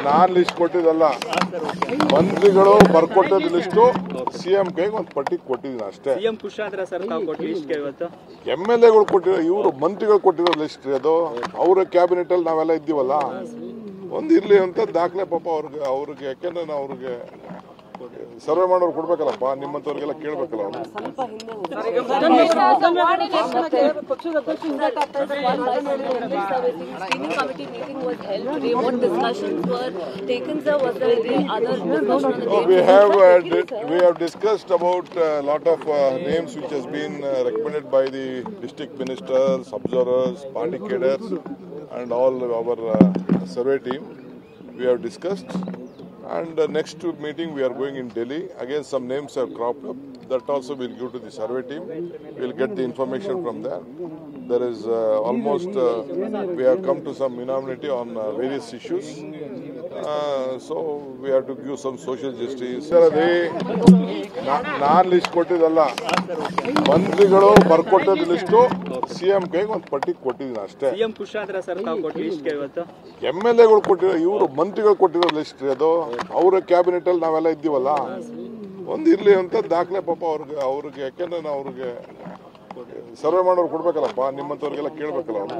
ನಾನ್ list ಕೊಟ್ಟಿದ್ದಲ್ಲ, ಮಂತ್ರಿಗಳು ಬರ್ಕೊಟ್ಟಿದ್ದ list CM ಕೈಗೆ ಒಂದು ಪಟ್ಟಿ ಕೊಟ್ಟಿದ್ದೀನಿ ಅಷ್ಟೇ. ಸಿಎಂ ಖುಷಿ ಆದ್ರೆ ಸರ್ ತಾವು ಕೊಟ್ಟು ಲಿಸ್ಟ್ಗೆ ಇವತ್ತು MLAಗಳು ಕೊಟ್ಟಿರೋ, ಇವರು ಮಂತ್ರಿಗಳು ಕೊಟ್ಟಿರೋ ಲಿಸ್ಟ್ ಅದು. ಅವರ ಕ್ಯಾಬಿನೆಟ್ ಅಲ್ಲಿ ನಾವೆಲ್ಲ ಇದ್ದೀವಲ್ಲ, ಒಂದು ಇರ್ಲಿ ಅಂತ ದಾಖಲೆ ಪಾಪ ಅವ್ರಿಗೆ ಯಾಕೆಂದ್ರೆ ನಾವು ಅವ್ರಿಗೆ ಸರ್ವೆ ಮಾಡೋರು ಕೊಡ್ಬೇಕಲ್ಲಪ್ಪ, ನಿಮ್ಮಂತವ್ರಿಗೆಲ್ಲ ಕೇಳ್ಬೇಕಲ್ಲ ಅವರು. We have discussed about a lot of names which has been recommended by the district ministers, observers, party cadres and all our survey team. We have discussed. And next meeting we are going in Delhi. Again, some names have cropped up. That also we'll give to the survey team. We'll get the information from there. There is almost, we have come to some unanimity on various issues. So we have to give some social justice. Non list ಕೊಟ್ಟಿದ್ದಲ್ಲ, ಮಂತ್ರಿಗಳು ಬರ್ಕೊಟ್ಟಿದ್ದ list CM ಕೈಗೆ ಒಂದು ಪಟ್ಟಿ ಕೊಟ್ಟಿದ್ದೀನಿ ಅಷ್ಟೇ. CM ಖುಷಿ ಆದ್ರೆ sir ತಾವು ಕೊಟ್ಟು ಲಿಸ್ಟ್ಗೆ ಇವತ್ತು MLAಗಳು ಕೊಟ್ಟಿರೋ, ಇವರು ಮಂತ್ರಿಗಳು ಕೊಟ್ಟಿರೋ ಲಿಸ್ಟ್ ಅದು. ಅವರ ಕ್ಯಾಬಿನೆಟ್ ಅಲ್ಲಿ ನಾವೆಲ್ಲ ಇದ್ದೀವಲ್ಲ, ಒಂದು ಇರ್ಲಿ ಅಂತ ದಾಖಲೆ ಪಾಪ ಅವ್ರಿಗೆ ಯಾಕೆಂದ್ರೆ ನಾವು ಅವ್ರಿಗೆ ಸರ್ವೆ ಮಾಡೋರು ಕೊಡ್ಬೇಕಲ್ಲಪ್ಪ, ನಿಮ್ಮಂತವ್ರಿಗೆಲ್ಲ ಕೇಳ್ಬೇಕಲ್ಲ ಅವರು.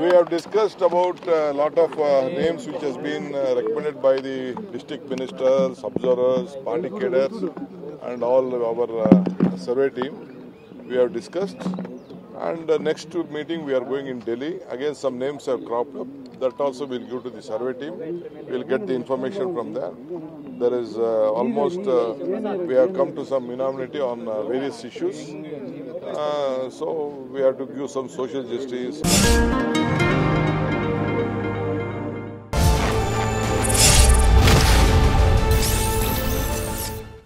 We have discussed about a lot of names which has been recommended by the district ministers, observers, party cadres and all our survey team. We have discussed. And next meeting we are going in Delhi. Again, some names have cropped up. That also we'll give to the survey team. We'll get the information from there. There is almost, we have come to some unanimity on various issues. So we have to give some social justice.